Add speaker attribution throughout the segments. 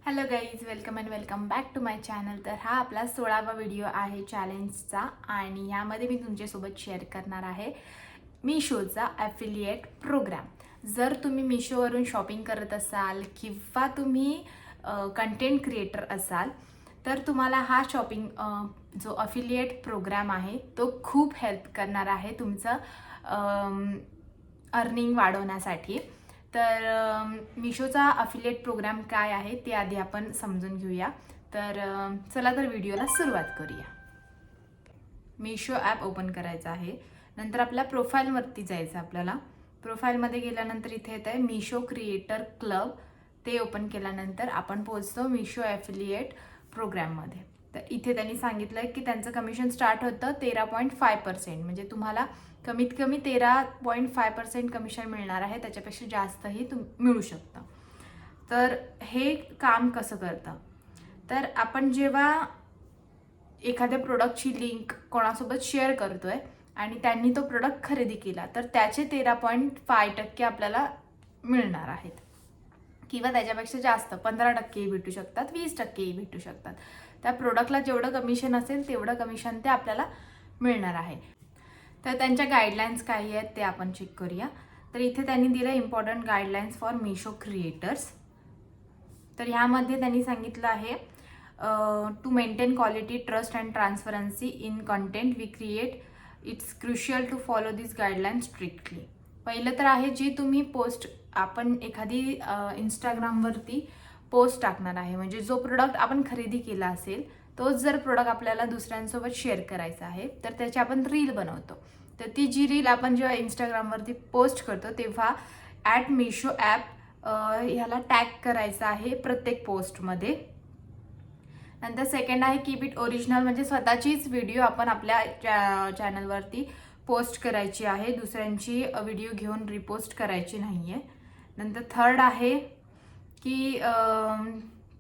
Speaker 1: Hello guys, welcome and welcome back to my channel. तर हा आपला 16वा व्हिडिओ आहे चॅलेंजचा आणि यामध्ये मी तुमच्यासोबत शेअर करणार आहे मिशोचा ॲफिलिएट प्रोग्राम. जर तुम्ही मिशोवरून शॉपिंग करत असाल किंवा तुम्ही कंटेंट क्रिएटर असाल तर तुम्हाला हा शॉपिंग जो अफिलिएट प्रोग्राम आहे तो खूप हेल्प करणार आहे तुमचं अर्निंग वाढवण्यासाठी. तर मिशोचा अफिलिएट प्रोग्राम काय आहे ते आधी आपण समजून घेऊया. तर चला तर व्हिडिओला सुरुवात करूया. मिशो ॲप ओपन करायचं आहे. नंतर आपल्या प्रोफाईलवरती जायचं. आपल्याला प्रोफाईलमध्ये गेल्यानंतर इथे येत आहे मिशो क्रिएटर क्लब. ते ओपन केल्यानंतर आपण पोहोचतो मिशो ॲफिलिएट प्रोग्राममध्ये. तर इथे त्यांनी सांगितलं आहे की त्यांचं कमिशन स्टार्ट होतं 13.5%. म्हणजे तुम्हाला कमीत कमी 13.5% कमिशन मिळणार आहे. त्याच्यापेक्षा जास्तही मिळू शकतं. तर हे काम कसं करतं, तर आपण जेव्हा एखाद्या प्रोडक्टची लिंक कोणासोबत शेअर करतोय आणि त्यांनी तो प्रोडक्ट खरेदी केला तर त्याचे 13.5% आपल्याला मिळणार आहेत किंवा त्याच्यापेक्षा जास्त 15%ही भेटू शकतात, 20%ही भेटू शकतात. त्या प्रोडक्टला जेवढं कमिशन असेल तेवढं कमिशन ते आपल्याला मिळणार आहे. तर त्यांच्या गाईडलाईन्स काही आहेत ते आपण चेक करूया. तर इथे त्यांनी दिलं important guidelines for Meesho creators. तर ह्यामध्ये त्यांनी सांगितलं आहे to maintain quality, trust and transparency in content we create, it's crucial to follow this guidelines strictly. पहिलं तर आहे जी तुम्ही पोस्ट आपण एखादी इंस्टाग्रामवरती पोस्ट टाकणार आहे, म्हणजे जो प्रोडक्ट आपण खरेदी केला असेल तोच जर प्रोडक्ट आपल्याला दुसऱ्यांसोबत शेअर करायचा आहे तर त्याची आपण रील बनवतो. तर ती जी रील आपण जेव्हा इंस्टाग्रामवरती पोस्ट करतो तेव्हा @मिशो ॲप ह्याला टॅग करायचं आहे प्रत्येक पोस्टमध्ये. नंतर सेकंड आहे कीप इट ओरिजिनल, म्हणजे स्वतःचीच व्हिडिओ आपण आपल्या चॅनलवरती पोस्ट करायची आहे, दुसऱ्यांची व्हिडिओ घेऊन रिपोस्ट करायची नाही आहे. नंतर थर्ड आहे की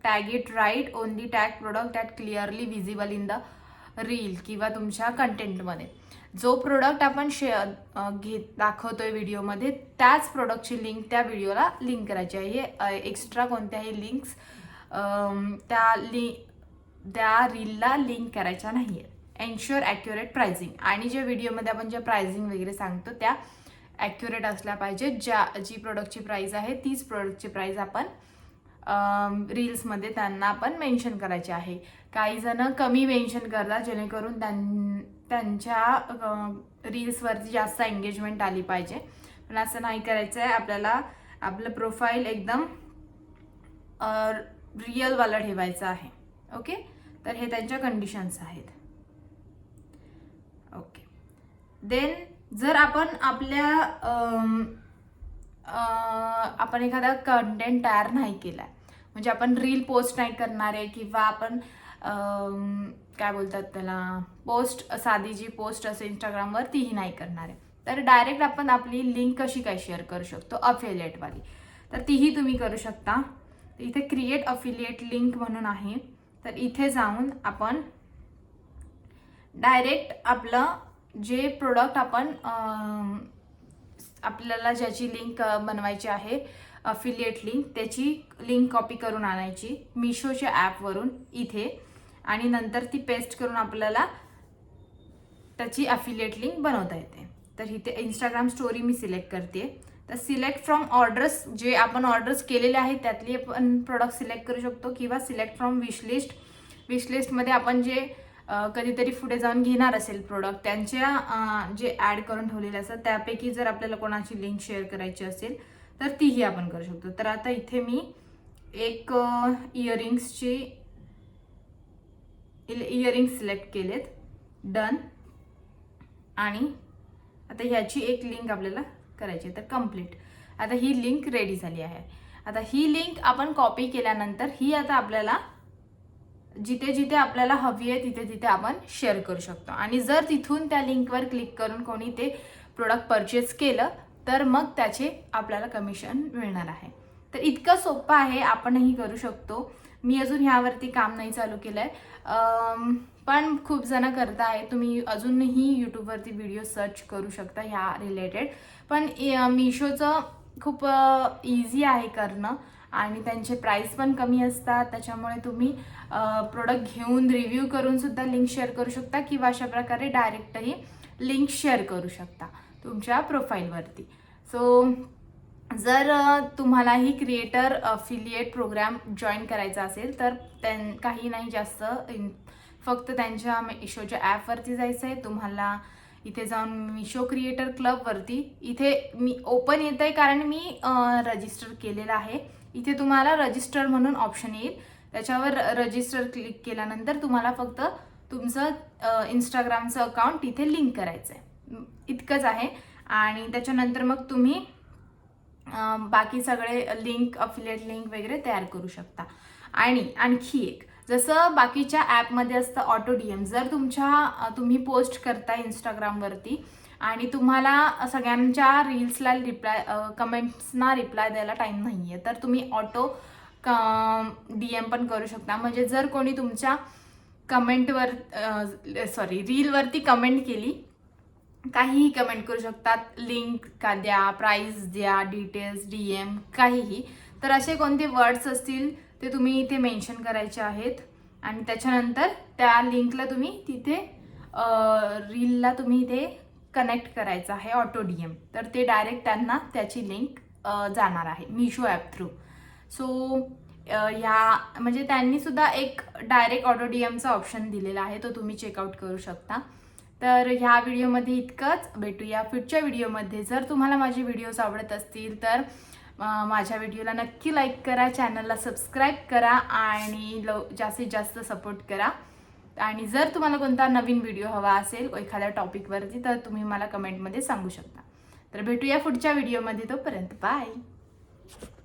Speaker 1: tag it right, only tag product that clearly visible in the reel किंवा तुमच्या कंटेंटमध्ये. जो प्रोडक्ट आपण दाखवतोय व्हिडिओमध्ये त्याच प्रोडक्टची लिंक त्या व्हिडिओला लिंक करायची आहे. एक्स्ट्रा कोणत्याही लिंक्स त्या रीलला लिंक करायच्या नाही आहे. एन्श्युअर ॲक्युरेट प्राइसिंग, आणि जे व्हिडिओमध्ये आपण ज्या प्राइसिंग वगैरे सांगतो त्या ॲक्युरेट असल्या पाहिजे. जी प्रोडक्टची प्राईस आहे तीच प्रोडक्टची प्राईस आपण रील्समध्ये त्यांना आपण मेन्शन करायची आहे. काही जण कमी मेन्शन करतात जेणेकरून त्यांच्या रील्सवरती जास्त एंगेजमेंट आली पाहिजे, पण असं नाही करायचं आहे. आपल्याला आपलं प्रोफाईल एकदम रिअलवाला ठेवायचं आहे. ओके, तर हे त्यांच्या कंडिशन्स आहेत. ओके, देन जर आपण आपण एखादा कंटेंट तयार नाही केला, म्हणजे आपण रील पोस्ट नाही करणार आहे किंवा आपण काय बोलतात त्याला पोस्ट, साधी जी पोस्ट असेल इंस्टाग्रामवर तीही नाही करणार आहे, तर डायरेक्ट आपण आपली लिंक कशी काय शेअर करू शकतो अफिलिएटवाली, तर तीही तुम्ही करू शकता. इथे क्रिएट अफिलिएट लिंक म्हणून आहे. तर इथे जाऊन आपण डायरेक्ट आपलं जे प्रोडक्ट आपल्याला ज्याची लिंक बनवायची आहे अफिलिएट लिंक, त्याची लिंक कॉपी करून आणायची मिशोच्या ॲपवरून इथे, आणि नंतर ती पेस्ट करून आपल्याला त्याची अफिलिएट लिंक बनवता येते. तर इथे इंस्टाग्राम स्टोरी मी सिलेक्ट करते. तर सिलेक्ट फ्रॉम ऑर्डर्स, जे आपण ऑर्डर्स केलेले आहेत त्यातली आपण प्रोडक्ट सिलेक्ट करू शकतो, किंवा सिलेक्ट फ्रॉम विशलिस्टमध्ये आपण जे कधीतरी पुढे जाऊन घेणार असेल प्रोडक्ट त्यांच्या जे ॲड करून ठेवलेले असतात त्यापैकी जर आपल्याला कोणाची लिंक शेअर करायची असेल तर तीही आपण करू शकतो. तर आता इथे मी एक इयरिंग्स सिलेक्ट केलेत, डन. आणि आता ह्याची एक लिंक आपल्याला करायची, तर कम्प्लीट. आता ही लिंक रेडी झाली आहे. आता ही लिंक आपण कॉपी केल्यानंतर ही आता आपल्याला जिथे जिथे आपल्याला हवी आहे तिथे तिथे आपण शेअर करू शकतो. आणि जर तिथून त्या लिंकवर क्लिक करून कोणी ते प्रोडक्ट परचेस केलं तर मग त्याचे आपल्याला कमिशन मिळणार आहे. तर इतकं सोपं आहे, आपणही करू शकतो. मी अजून ह्यावरती काम नाही चालू केलं आहे, पण खूप जण करत आहे. तुम्ही अजूनही यूट्यूबवरती व्हिडिओ सर्च करू शकता ह्या रिलेटेड. पण मिशोचं खूप इझी आहे करणं, आणि त्यांचे प्राईस पण कमी असतात. त्याच्यामुळे तुम्ही प्रोडक्ट घेऊन रिव्ह्यू करून सुद्धा लिंक शेअर करू शकता किंवा अशा प्रकारे डायरेक्टही लिंक शेअर करू शकता तुमच्या प्रोफाईलवरती. सो जर तुम्हालाही क्रिएटर अफिलिएट प्रोग्राम जॉईन करायचा असेल तर काही नाही जास्त, फक्त त्यांच्या मिशोच्या ॲपवरती जायचं आहे तुम्हाला. इथे जाऊन मिशो क्रिएटर क्लबवरती इथे मी ओपन येत आहे कारण मी रजिस्टर केलेलं आहे. इथे तुम्हाला रजिस्टर म्हणून ऑप्शन येईल, त्याच्यावर रजिस्टर क्लिक केल्यानंतर तुम्हाला फक्त तुमचं इंस्टाग्रामचं अकाउंट इथे लिंक करायचं आहे, इतकंच आहे. आणि त्याच्यानंतर मग तुम्ही बाकी सगळे लिंक, अफिलिएट लिंक वगैरे तयार करू शकता. आणि आणखी एक, जसं बाकीच्या ॲपमध्ये असतं ऑटो DM, जर तुम्ही पोस्ट करताय इंस्टाग्रामवरती आणि तुम्हाला सगळ्यांच्या रील्सला कमेंट्सना रिप्लाय द्यायला टाईम नाही आहे, तर तुम्ही ऑटो DM पण करू शकता. म्हणजे जर कोणी तुमच्या रीलवरती कमेंट केली, काहीही कमेंट करू शकतात, लिंक का द्या, प्राईस द्या, डिटेल्स, DM काहीही, तर असे कोणते वर्ड्स असतील ते तुम्ही इथे मेन्शन करायचे आहेत. आणि त्याच्यानंतर त्या लिंकला तुम्ही तिथे रीलला तुम्ही इथे कनेक्ट करायचं आहे ऑटो DM, तर ते डायरेक्ट त्यांना त्याची लिंक जाणार आहे मिशो ॲप थ्रू. सो ह्या म्हणजे त्यांनी सुद्धा एक डायरेक्ट ऑटो DMचा ऑप्शन दिलेला आहे, तो तुम्ही चेकआउट करू शकता. तर ह्या व्हिडिओमध्ये इतकंच. भेटूया पुढच्या व्हिडिओमध्ये. जर तुम्हाला माझे व्हिडिओज आवडत असतील तर माझ्या व्हिडिओला नक्की लाईक करा, चॅनलला सबस्क्राईब करा आणि जास्तीत जास्त सपोर्ट करा. आणि जर तुम्हाला कोणता नवीन व्हिडिओ हवा असेल एखाद्या टॉपिकवरती तर तुम्ही मला कमेंटमध्ये सांगू शकता. तर भेटूया पुढच्या व्हिडिओमध्ये, तोपर्यंत बाय.